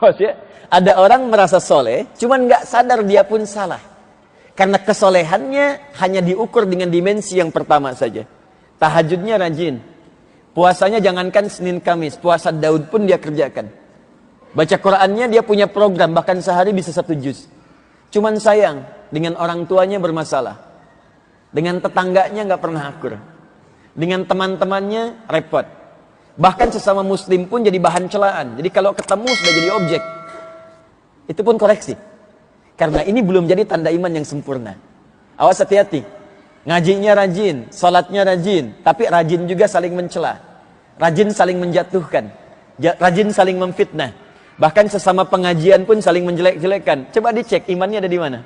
Maksudnya, ada orang merasa soleh, cuman nggak sadar dia pun salah. Karena kesolehannya hanya diukur dengan dimensi yang pertama saja. Tahajudnya rajin. Puasanya jangankan Senin Kamis, puasa Daud pun dia kerjakan. Baca Qurannya dia punya program, bahkan sehari bisa 1 juz. Cuman sayang, dengan orang tuanya bermasalah. Dengan tetangganya nggak pernah akur. Dengan teman-temannya repot. Bahkan sesama muslim pun jadi bahan celaan. Jadi kalau ketemu sudah jadi objek. Itu pun koreksi. Karena ini belum jadi tanda iman yang sempurna. Awas hati-hati. Ngajinya rajin, salatnya rajin, tapi rajin juga saling mencela. Rajin saling menjatuhkan. Rajin saling memfitnah. Bahkan sesama pengajian pun saling menjelek-jelekan. Coba dicek imannya ada di mana.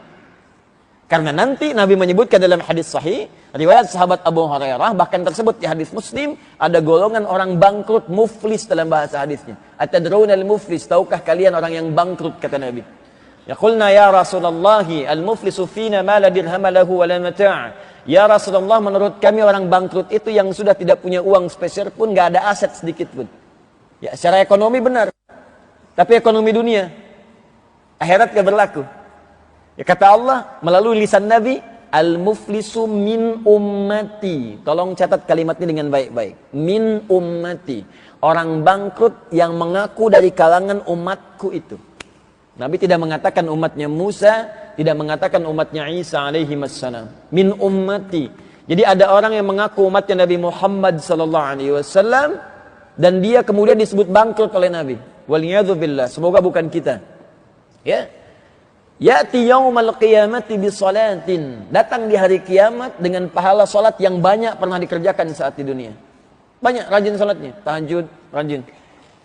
Karena nanti Nabi menyebutkan dalam hadis sahih, riwayat sahabat Abu Hurairah, bahkan tersebut di hadis Muslim, ada golongan orang bangkrut, muflis dalam bahasa hadisnya. Atadrunal muflis, tahukah kalian orang yang bangkrut, kata Nabi. Yaqulna ya Rasulullah, al-muflisu fina ma la dirham lahu wa la mata'. Ya Rasulullah, menurut kami orang bangkrut itu yang sudah tidak punya uang sepeser pun, nggak ada aset sedikit pun. Ya, secara ekonomi benar. Tapi ekonomi dunia, akhirat gak berlaku. Ya, kata Allah melalui lisan Nabi, al-muflisu min ummati. Tolong catat kalimat ini dengan baik-baik. Min ummati. Orang bangkrut yang mengaku dari kalangan umatku itu. Nabi tidak mengatakan umatnya Musa, tidak mengatakan umatnya Isa alaihi wassalam. Min ummati. Jadi ada orang yang mengaku umatnya Nabi Muhammad sallallahu alaihi wasallam dan dia kemudian disebut bangkrut oleh Nabi. Waliyadzubillah. Semoga bukan kita. Ya. Ya'ti yaumal qiyamati bisalatin. Datang di hari kiamat dengan pahala salat yang banyak pernah dikerjakan saat di dunia. Banyak rajin salatnya, tahajud rajin.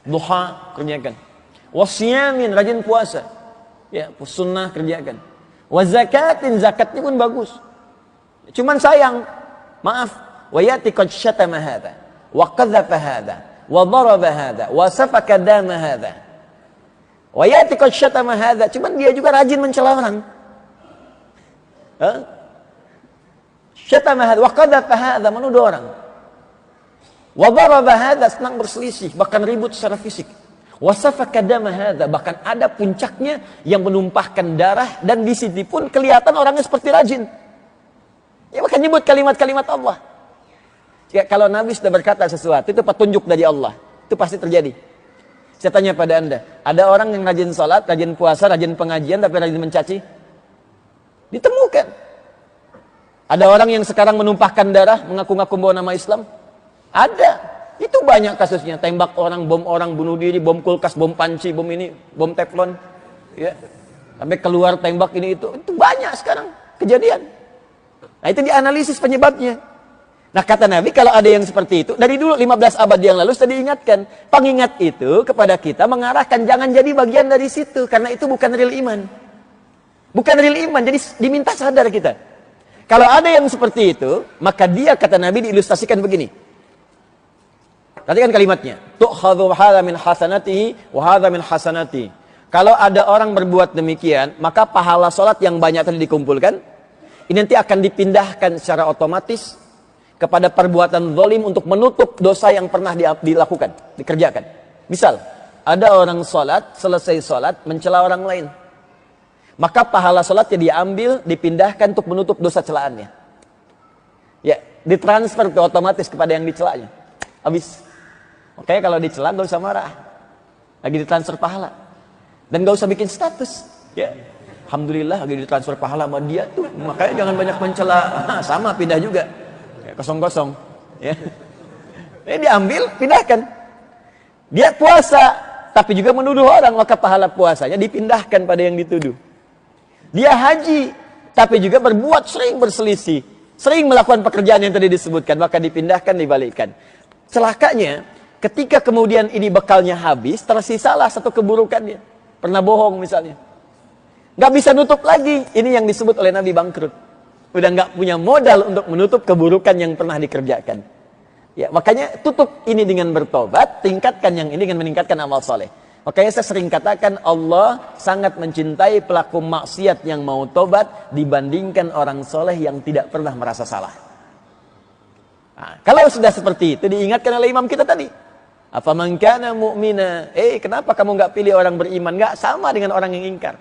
Duha kerjakan. Wasyamin rajin puasa. Ya, sunnah kerjakan. Wa zakatin zakatnya pun bagus. Cuman sayang, maaf, wa ya'ti qad syatama hadza wa qadhafa hadza wa daraba hadza wa safaka dama hadza. Wa ya'ti qad syatama hadza, cuman dia juga rajin mencela orang. Syatama hadza wa qadhafa hadza, menuduh orang. Wa daraba hadza, senang berselisih, bahkan ribut secara fisik. Wa safaka dama hadza, bahkan ada puncaknya yang menumpahkan darah dan di sini pun kelihatan orangnya seperti rajin. Ya, bahkan nyebut kalimat-kalimat Allah. Ya, kalau Nabi sudah berkata sesuatu itu petunjuk dari Allah, itu pasti terjadi. Saya tanya pada Anda, ada orang yang rajin salat, rajin puasa, rajin pengajian, tapi rajin mencaci? Ditemukan. Ada orang yang sekarang menumpahkan darah, mengaku-ngaku bawa nama Islam? Ada. Itu banyak kasusnya. Tembak orang, bom orang, bunuh diri, bom kulkas, bom panci, bom ini, bom teflon. Ya. Sampai keluar tembak ini itu. Itu banyak sekarang kejadian. Nah, itu dianalisis penyebabnya. Nah, kata Nabi, kalau ada yang seperti itu, dari dulu 15 abad yang lalu sudah diingatkan. Pengingat itu kepada kita mengarahkan jangan jadi bagian dari situ, karena itu bukan real iman. Bukan real iman, jadi diminta sadar kita. Kalau ada yang seperti itu, maka dia, kata Nabi, diilustrasikan begini. Perhatikan kalimatnya. Tu'khadhu hadza min hasanatihi wa hadza min hasanati. Kalau ada orang berbuat demikian, maka pahala salat yang banyak tadi dikumpulkan, ini nanti akan dipindahkan secara otomatis kepada perbuatan zalim untuk menutup dosa yang pernah dilakukan, dikerjakan. Misal, ada orang salat, selesai salat mencela orang lain. Maka pahala salatnya diambil, dipindahkan untuk menutup dosa celaannya. Ya, ditransfer ke otomatis kepada yang dicelanya. Habis. Makanya kalau dicela gak usah marah. Lagi ditransfer pahala. Dan gak usah bikin status. Ya. Alhamdulillah lagi ditransfer pahala sama dia tuh. Makanya jangan banyak mencela. Sama pindah juga. Ya, kosong-kosong. Ya. Diambil, pindahkan. Dia puasa, tapi juga menuduh orang, maka pahala puasanya dipindahkan pada yang dituduh. Dia haji, tapi juga berbuat sering berselisih. Sering melakukan pekerjaan yang tadi disebutkan, maka dipindahkan, dibalikkan. Celakanya, ketika kemudian ini bekalnya habis, tersisalah satu keburukannya. Pernah bohong misalnya. Gak bisa nutup lagi. Ini yang disebut oleh Nabi bangkrut. Udah gak punya modal untuk menutup keburukan yang pernah dikerjakan. Ya, makanya tutup ini dengan bertobat, tingkatkan yang ini dengan meningkatkan amal soleh. Makanya saya sering katakan Allah sangat mencintai pelaku maksiat yang mau tobat dibandingkan orang soleh yang tidak pernah merasa salah. Nah, kalau sudah seperti itu diingatkan oleh imam kita tadi. Afaman kana mu'mina. Kenapa kamu nggak pilih orang beriman? Nggak sama dengan orang yang ingkar.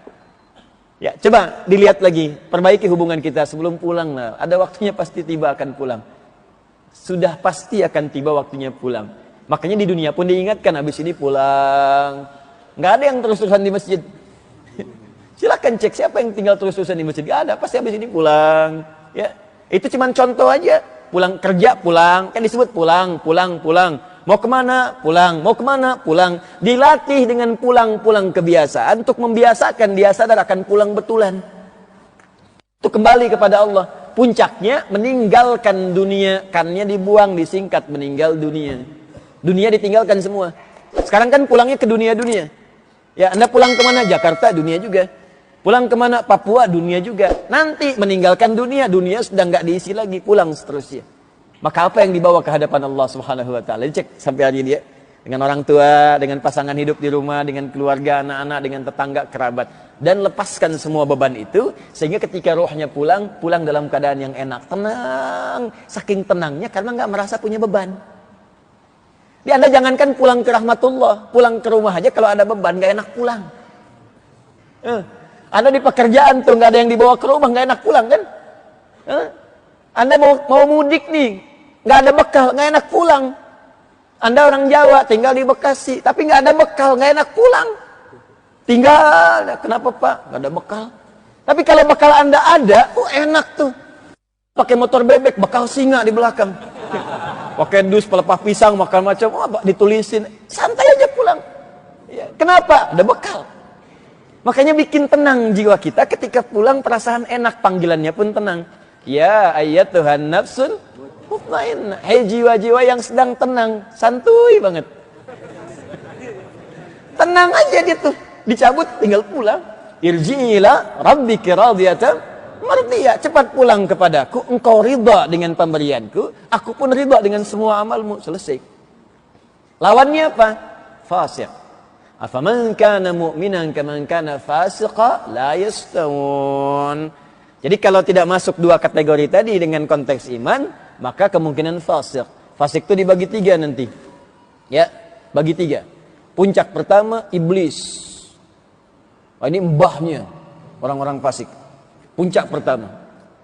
Ya, coba dilihat lagi, perbaiki hubungan kita sebelum pulang. Nah, ada waktunya pasti tiba akan pulang. Sudah pasti akan tiba waktunya pulang. Makanya di dunia pun diingatkan, habis ini pulang. Nggak ada yang terus-terusan di masjid. Silakan cek siapa yang tinggal terus-terusan di masjid. Nggak ada, pasti habis ini pulang. Ya, itu cuma contoh aja. Pulang kerja, pulang. Kan disebut pulang, pulang, pulang. Mau kemana? Pulang. Mau kemana? Pulang. Dilatih dengan pulang-pulang kebiasaan untuk membiasakan dia sadar akan pulang betulan. Itu kembali kepada Allah. Puncaknya meninggalkan dunia. Kannya dibuang, disingkat meninggal dunia. Dunia ditinggalkan semua. Sekarang kan pulangnya ke dunia-dunia. Ya, Anda pulang kemana? Jakarta, dunia juga. Pulang kemana? Papua, dunia juga. Nanti meninggalkan dunia. Dunia sudah nggak diisi lagi. Pulang seterusnya. Maka apa yang dibawa ke hadapan Allah Subhanahu wa taala? Cek sampai hari ini ya. Dengan orang tua, dengan pasangan hidup di rumah, dengan keluarga, anak-anak, dengan tetangga, kerabat. Dan lepaskan semua beban itu sehingga ketika rohnya pulang, pulang dalam keadaan yang enak, tenang. Saking tenangnya karena nggak merasa punya beban. Anda jangankan pulang ke rahmatullah, pulang ke rumah aja kalau ada beban nggak enak pulang. Anda di pekerjaan tuh nggak ada yang dibawa ke rumah, nggak enak pulang kan? Anda mau mudik nih, nggak ada bekal, nggak enak pulang. Anda orang Jawa, tinggal di Bekasi, tapi nggak ada bekal, nggak enak pulang. Tinggal, kenapa Pak? Nggak ada bekal. Tapi kalau bekal Anda ada, enak tuh. Pakai motor bebek, bekal singa di belakang. Pakai dus, pelepah pisang, makan macam, ditulisin, santai aja pulang. Ya, kenapa? Ada bekal. Makanya bikin tenang jiwa kita ketika pulang, perasaan enak, panggilannya pun tenang. Ya ayyatuhan nafsun mutmainnah. Hei jiwa-jiwa yang sedang tenang, santuy banget. Tenang aja dia tuh, dicabut tinggal pulang. Irji'ila rabbiki radiyatan mardiyah. Cepat pulang kepadaku, engkau ridha dengan pemberianku, aku pun ridha dengan semua amalmu. Selesai. Lawannya apa? Fasik. Afaman kana mu'minan kaman kana fasiqa la yastawun. Jadi kalau tidak masuk dua kategori tadi dengan konteks iman, maka kemungkinan fasik. Fasik itu dibagi tiga nanti. Ya, bagi tiga. Puncak pertama, iblis. Ini mbahnya orang-orang fasik. Puncak pertama.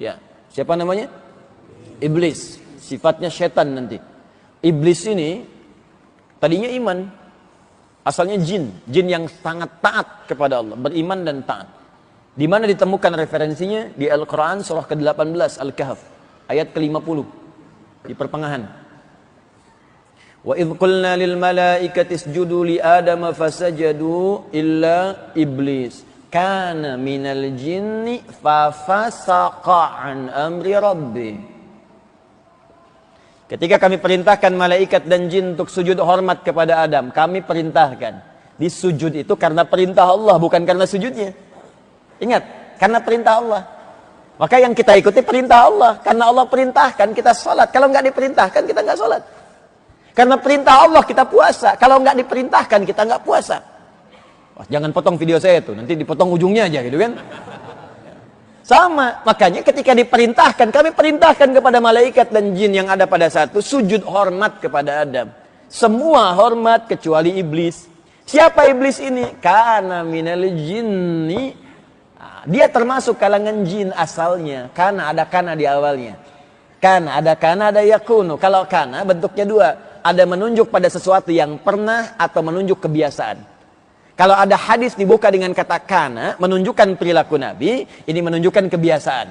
Ya, siapa namanya? Iblis. Sifatnya setan nanti. Iblis ini tadinya iman. Asalnya jin. Jin yang sangat taat kepada Allah. Beriman dan taat. Di mana ditemukan referensinya? Di Al-Quran surah ke-18 Al-Kahf ayat ke-50 di pertengahan. Wa idh qulna lil malaikati isjudu li adama fasajadu illa iblis kana minal jinni fafasaqa an amri rabbi. Ketika kami perintahkan malaikat dan jin untuk sujud hormat kepada Adam, kami perintahkan. Disujud itu karena perintah Allah, bukan karena sujudnya. Ingat, karena perintah Allah. Maka yang kita ikuti perintah Allah. Karena Allah perintahkan kita sholat. Kalau nggak diperintahkan kita nggak sholat. Karena perintah Allah kita puasa. Kalau nggak diperintahkan kita nggak puasa. Wah, jangan potong video saya tuh, nanti dipotong ujungnya aja gitu kan. Sama, makanya ketika diperintahkan, kami perintahkan kepada malaikat dan jin yang ada pada saat itu sujud hormat kepada Adam. Semua hormat kecuali iblis. Siapa iblis ini? Kana minal jinni. Dia termasuk kalangan jin asalnya. Kana, ada kana di awalnya. Kana, ada yakunu. Kalau kana bentuknya dua. Ada menunjuk pada sesuatu yang pernah atau menunjuk kebiasaan. Kalau ada hadis dibuka dengan kata kana, menunjukkan perilaku Nabi, ini menunjukkan kebiasaan.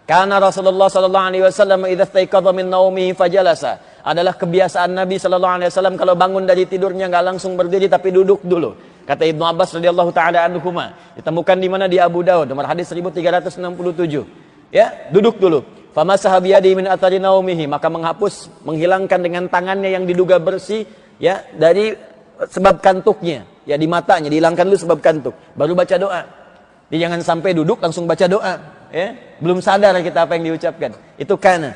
Kana Rasulullah SAW idza istayqadha min naumihi fajalasa. Adalah kebiasaan Nabi SAW kalau bangun dari tidurnya nggak langsung berdiri tapi duduk dulu. Kata Ibnu Abbas radhiyallahu taala anhuma, ditemukan di mana? Di Abu Daud, nomor hadis 1367. Ya, duduk dulu. Famasaha biyadihi min athari naumihi, maka menghapus, menghilangkan dengan tangannya yang diduga bersih ya dari sebab kantuknya, ya di matanya dihilangkan dulu sebab kantuk, baru baca doa. Jadi jangan sampai duduk langsung baca doa, ya. Belum sadar kita apa yang diucapkan. Itu kana.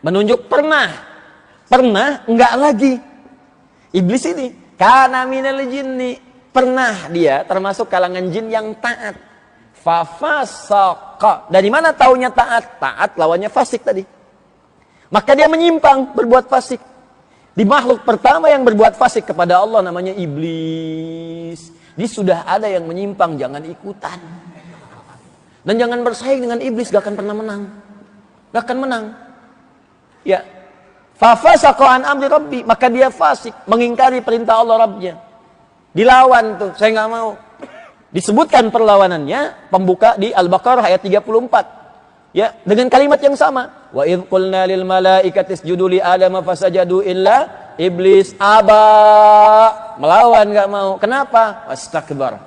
Menunjuk pernah. Pernah enggak lagi. Iblis ini kana minal jinni. Pernah dia termasuk kalangan jin yang taat. Fafasaqa. Dari mana taunya taat? Taat lawannya fasik tadi. Maka dia menyimpang, berbuat fasik. Di makhluk pertama yang berbuat fasik kepada Allah namanya iblis. Dia sudah ada yang menyimpang, jangan ikutan. Dan jangan bersaing dengan iblis, gak akan pernah menang. Gak akan menang. Ya. Fafasaqa an amri rabbi, maka dia fasik, mengingkari perintah Allah Rabbnya. Dilawan tuh, saya nggak mau. Disebutkan perlawanannya, pembuka di Al-Baqarah ayat 34. Ya, dengan kalimat yang sama. Wa idh qulna lil malaikati isjudu li Adam fasajadu illa iblis aba. Melawan, nggak mau. Kenapa? Wastakbar.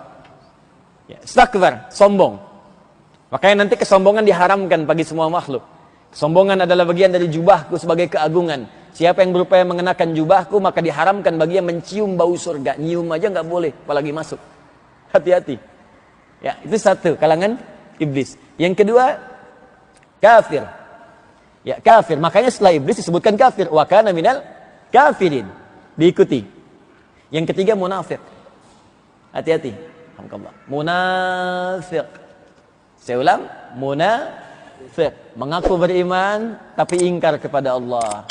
Ya, istakbar, sombong. Makanya nanti kesombongan diharamkan bagi semua makhluk. Kesombongan adalah bagian dari jubahku sebagai keagungan. Siapa yang berupaya mengenakan jubahku, maka diharamkan baginya mencium bau surga. Nyium aja nggak boleh, apalagi masuk. Hati-hati. Ya, itu satu, kalangan iblis. Yang kedua, kafir. Ya, kafir. Makanya setelah iblis disebutkan kafir. Wa kana minal kafirin. Diikuti. Yang ketiga, munafik. Hati-hati. Alhamdulillah. Munafik. Saya ulang, munafik. Mengaku beriman, tapi ingkar kepada Allah.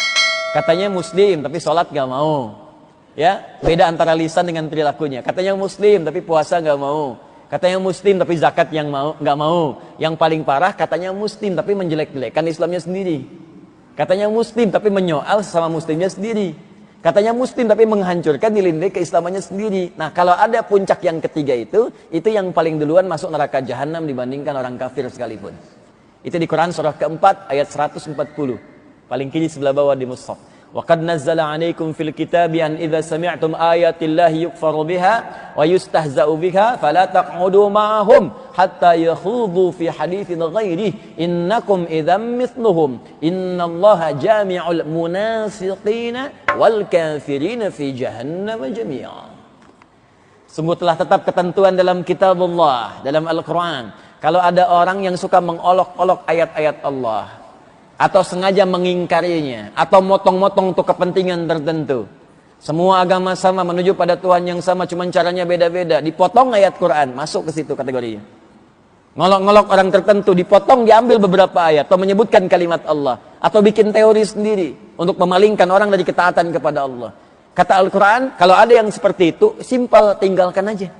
Katanya muslim, tapi sholat gak mau. Ya, beda antara lisan dengan perilakunya. Katanya muslim, tapi puasa gak mau. Katanya muslim, tapi zakat yang gak mau. Yang paling parah, katanya muslim, tapi menjelek-jelekkan Islamnya sendiri. Katanya muslim, tapi menyoal sama muslimnya sendiri. Katanya muslim, tapi menghancurkan nilai-nilai keislamannya sendiri. Nah, kalau ada puncak yang ketiga itu yang paling duluan masuk neraka jahanam dibandingkan orang kafir sekalipun. Itu di Quran surah keempat ayat 140. Paling kiri sebelah bawah di mushaf. Wa qad nazzala 'alaikum fil kitabi an idza sami'tum ayatillahi yukfaru biha wa yustahza'u biha fala taq'udu ma'ahum hatta yakhudhu fi haditsin ghairihi innakum idzam mithluhum innallaha jami'ul munafiqina wal kafirina fi jahannam jami'a. Sungguh telah tetap ketentuan dalam kitabullah, dalam Al-Qur'an. Kalau ada orang yang suka mengolok-olok ayat-ayat Allah, atau sengaja mengingkarinya, atau motong-motong untuk kepentingan tertentu. Semua agama sama, menuju pada Tuhan yang sama, cuma caranya beda-beda. Dipotong ayat Quran, masuk ke situ kategorinya. Ngolok-ngolok orang tertentu, dipotong, diambil beberapa ayat, atau menyebutkan kalimat Allah, atau bikin teori sendiri, untuk memalingkan orang dari ketaatan kepada Allah. Kata Al-Quran, kalau ada yang seperti itu, simpel, tinggalkan aja.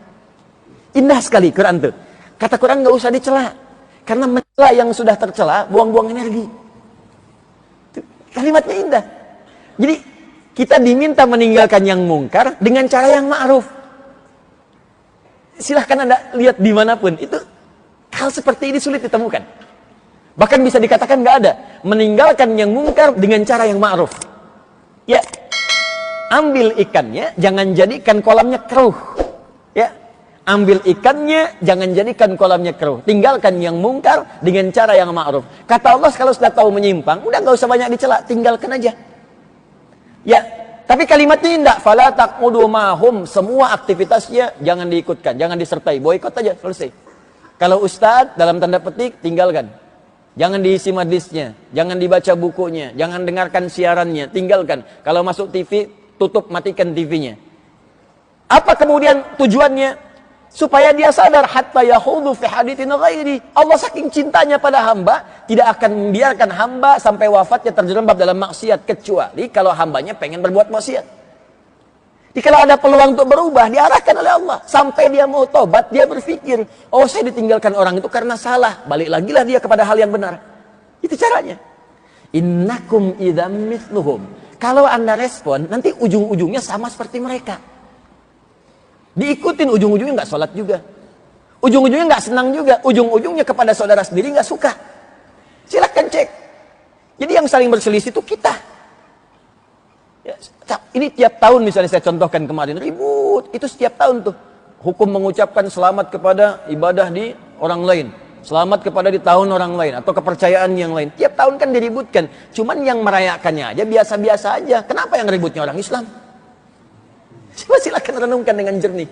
Indah sekali Quran itu. Kata Quran nggak usah dicela, karena mencela yang sudah tercela, buang-buang energi. Kalimatnya indah. Jadi kita diminta meninggalkan yang mungkar dengan cara yang ma'ruf. Silahkan Anda lihat dimanapun, itu hal seperti ini sulit ditemukan. Bahkan bisa dikatakan nggak ada. Meninggalkan yang mungkar dengan cara yang ma'ruf. Ya, ambil ikannya, jangan jadikan kolamnya keruh. Ya, ambil ikannya, jangan jadikan kolamnya keruh. Tinggalkan yang mungkar dengan cara yang ma'ruf. Kata Allah, kalau sudah tahu menyimpang, udah nggak usah banyak dicela, tinggalkan aja. Ya, tapi kalimatnya indah. Fala taq'udu ma'hum, semua aktivitasnya jangan diikutkan, jangan disertai, boikot aja, selesai. Kalau ustadz dalam tanda petik, tinggalkan. Jangan diisi majlisnya, jangan dibaca bukunya, jangan dengarkan siarannya, tinggalkan. Kalau masuk TV, tutup, matikan TV-nya. Apa kemudian tujuannya? Supaya dia sadar hatta yahudu fi haditsin ghairi. Allah saking cintanya pada hamba, tidak akan membiarkan hamba sampai wafatnya terjerembab dalam maksiat, kecuali kalau hambanya pengen berbuat maksiat. Jadi kalau ada peluang untuk berubah, diarahkan oleh Allah sampai dia mau tobat, dia berpikir, oh saya ditinggalkan orang itu karena salah, balik lagi lah dia kepada hal yang benar. Itu caranya. Innakum idzam mithluhum. Kalau Anda respon, nanti ujung-ujungnya sama seperti mereka. Diikutin, ujung-ujungnya nggak sholat juga, ujung-ujungnya nggak senang juga, ujung-ujungnya kepada saudara sendiri nggak suka. Silahkan cek. Jadi yang saling berselisih itu kita. Ya, ini tiap tahun misalnya saya contohkan kemarin ribut, itu setiap tahun tuh. Hukum mengucapkan selamat kepada ibadah di orang lain, selamat kepada di tahun orang lain, atau kepercayaan yang lain. Tiap tahun kan diributkan. Cuman yang merayakannya aja biasa-biasa aja. Kenapa yang ributnya orang Islam? Coba silakan renungkan dengan jernih.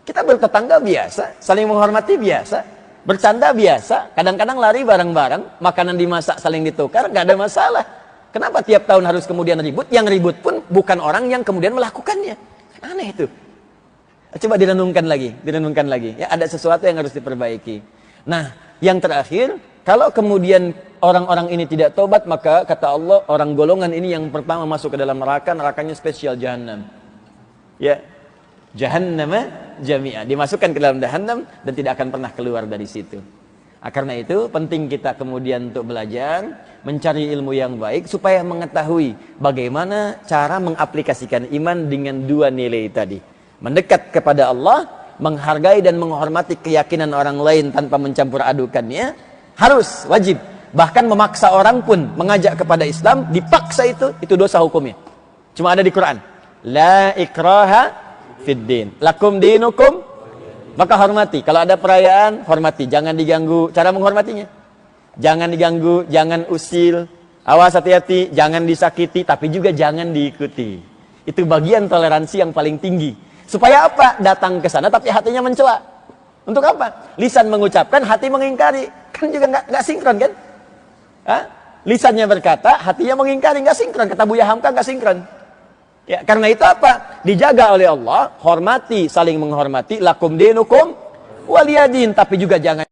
Kita bertetangga biasa, saling menghormati biasa, bercanda biasa, kadang-kadang lari bareng-bareng, makanan dimasak saling ditukar, gak ada masalah. Kenapa tiap tahun harus kemudian ribut? Yang ribut pun bukan orang yang kemudian melakukannya. Aneh itu. Coba direnungkan lagi. Ya, ada sesuatu yang harus diperbaiki. Nah, yang terakhir, Kalau kemudian orang-orang ini tidak tobat, maka kata Allah, orang golongan ini yang pertama masuk ke dalam neraka, nerakanya spesial Jahannam. Ya, Jahannam jami'ah, dimasukkan ke dalam Jahannam dan tidak akan pernah keluar dari situ. Karena itu penting kita kemudian untuk belajar, mencari ilmu yang baik supaya mengetahui bagaimana cara mengaplikasikan iman dengan dua nilai tadi. Mendekat kepada Allah, menghargai dan menghormati keyakinan orang lain tanpa mencampur adukannya, harus, wajib. Bahkan memaksa orang pun mengajak kepada Islam, dipaksa itu dosa hukumnya. Cuma ada di Quran. La ikraha fid din. Lakum dinukum. Maka hormati. Kalau ada perayaan, hormati. Jangan diganggu. Cara menghormatinya, jangan diganggu, jangan usil. Awas, hati-hati, jangan disakiti, tapi juga jangan diikuti. Itu bagian toleransi yang paling tinggi. Supaya apa? Datang ke sana tapi hatinya mencela. Untuk apa? Lisan mengucapkan, hati mengingkari. Kan juga nggak sinkron kan? Hah? Lisannya berkata, hatinya mengingkari, nggak sinkron. Kata Buya Hamka, nggak sinkron. Ya, karena itu apa? Dijaga oleh Allah, hormati, saling menghormati, lakum dinukum waliyadin, tapi juga jangan